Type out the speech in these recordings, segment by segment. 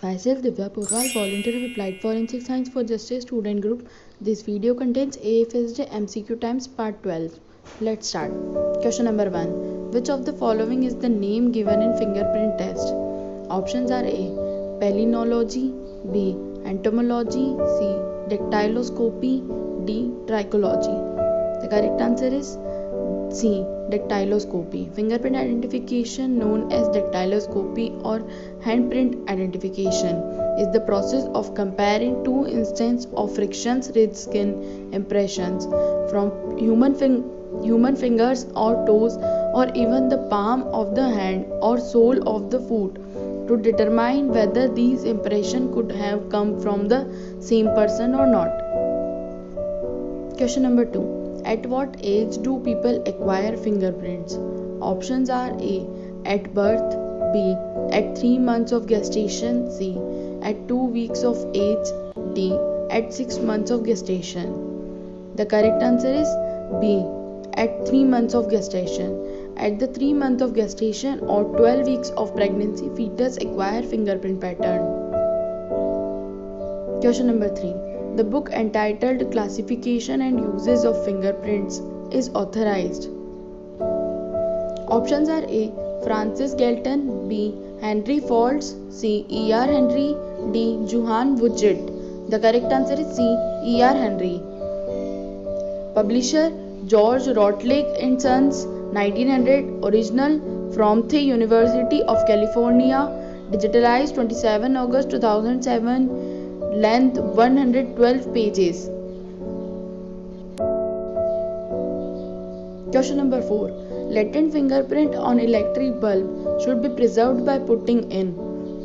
Myself Divya Purwal, volunteer of Applied Forensic Science for Justice student group. This video contains AFSJ MCQ times part 12. Let's start. Question number 1. Which of the following is the name given in fingerprint test? Options are A. Palinology, B. Entomology, C. Dactyloscopy, D. Trichology. The correct answer is C. Dactyloscopy. Fingerprint identification, known as dactyloscopy or handprint identification, is the process of comparing two instances of frictions with skin impressions from human fingers or toes, or even the palm of the hand or sole of the foot, to determine whether these impressions could have come from the same person or not. Question number 2. At what age do people acquire fingerprints? Options are A. At birth, B. At 3 months of gestation, C. At 2 weeks of age, D. At 6 months of gestation. The correct answer is B. At 3 months of gestation. At the 3 months of gestation or 12 weeks of pregnancy, fetus acquire fingerprint pattern. Question number 3. The book entitled Classification and Uses of Fingerprints is authorized. Options are A. Francis Galton, B. Henry Faulds, C. E.R. Henry, D. Johann Wujit. The correct answer is C. E.R. Henry. Publisher George Routledge and Sons, 1900. Original from the University of California. Digitalized 27 August 2007. Length 112 pages. Question number 4. Latent fingerprint on electric bulb should be preserved by putting in.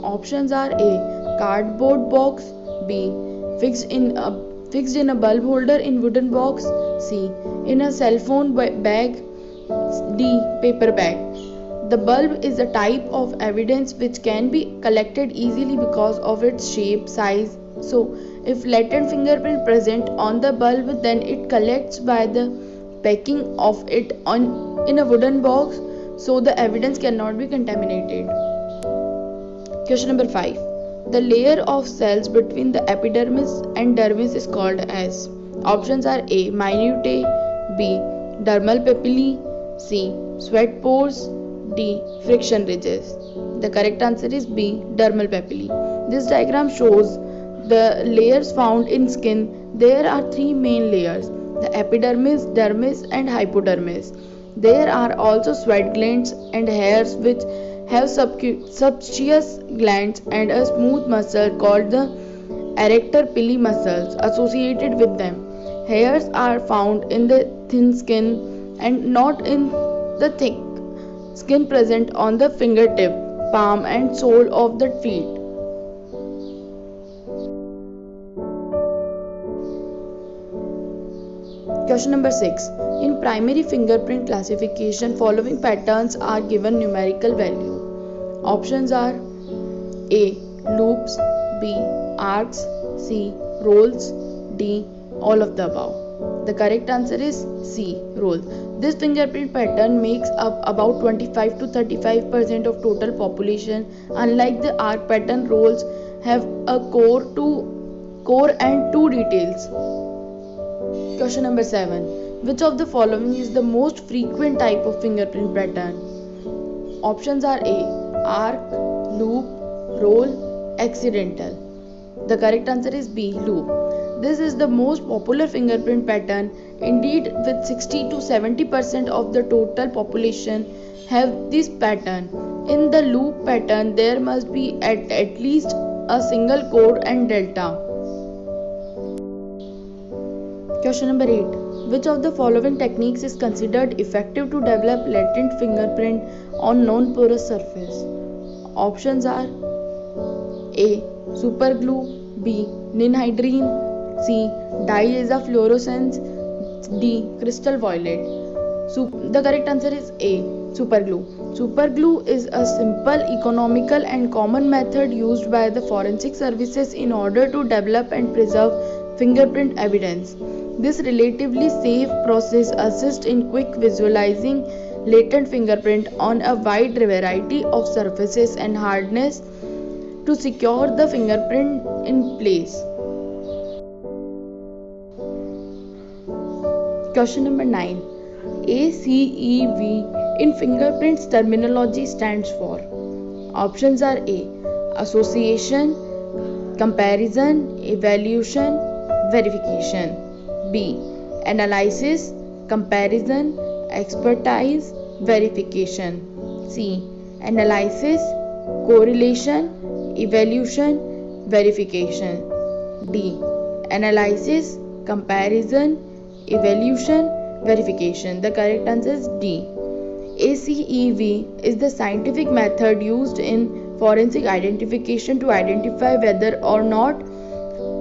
Options are A. Cardboard box, B. Fixed in a bulb holder in wooden box, C. In a cell phone bag, D. Paper bag. The bulb is a type of evidence which can be collected easily because of its shape, size. So, if latent fingerprint present on the bulb, then it collects by the packing of it in a wooden box, so the evidence cannot be contaminated. Question number 5. The layer of cells between the epidermis and dermis is called as. Options are A. Minutae, B. Dermal papillae, C. Sweat pores, D. Friction ridges. The correct answer is B. Dermal papillae. This diagram shows the layers found in skin. There are 3 main layers: the epidermis, dermis, and hypodermis. There are also sweat glands and hairs which have subcutaneous glands and a smooth muscle called the arrector pili muscles associated with them. Hairs are found in the thin skin and not in the thick skin present on the fingertip, palm, and sole of the feet. Question number 6. In primary fingerprint classification, following patterns are given numerical value. Options are A. Loops, B. Arcs, C. Rolls, D. All of the above. The correct answer is C. Rolls. This fingerprint pattern makes up about 25 to 35% of total population. Unlike the arc pattern, rolls have a core and 2 details. Question number 7. Which of the following is the most frequent type of fingerprint pattern? Options are A. Arc, loop, roll, accidental. The correct answer is B. Loop. This is the most popular fingerprint pattern. Indeed, with 60 to 70% of the total population have this pattern. In the loop pattern, there must be at least a single core and delta. Question number 8. Which of the following techniques is considered effective to develop latent fingerprint on non-porous surface? Options are A. Superglue, B. Ninhydrine, C. Diazafluorescence, D. Crystal violet. The correct answer is A. Superglue. Superglue is a simple, economical, and common method used by the forensic services in order to develop and preserve fingerprint evidence. This relatively safe process assists in quick visualizing latent fingerprint on a wide variety of surfaces and hardness to secure the fingerprint in place. Question number 9. ACEV in fingerprints terminology stands for. Options are A. Association, comparison, evaluation, verification. B. Analysis, comparison, expertise, verification. C. Analysis, correlation, evaluation, verification. D. Analysis, comparison, evaluation, verification. The correct answer is D. ACEV is the scientific method used in forensic identification to identify whether or not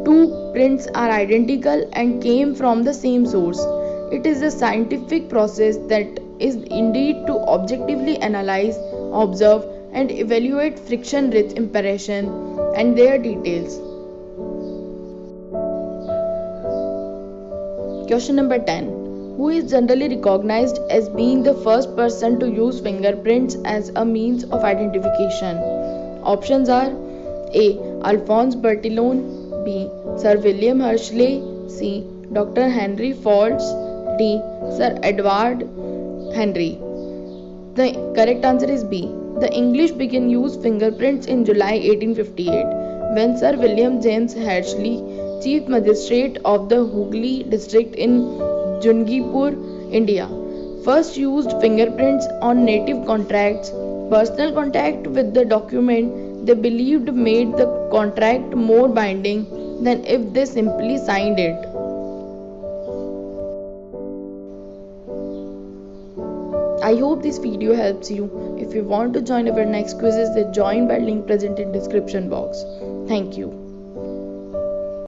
two prints are identical and came from the same source. It is a scientific process that is indeed to objectively analyze, observe, and evaluate friction-rich impressions and their details. Question number 10. Who is generally recognized as being the first person to use fingerprints as a means of identification? Options are A. Alphonse Bertillon, B. Sir William Hershey, C. Dr. Henry Faulds, D. Sir Edward Henry. The correct answer is B. The English began use fingerprints in July 1858 when Sir William James Hershey, Chief Magistrate of the Hooghly district in Jungipur, India, first used fingerprints on native contracts. Personal contact with the document they believed made the contract more binding than if they simply signed it. I hope this video helps you. If you want to join our next quizzes, then join by link present in description box. Thank you.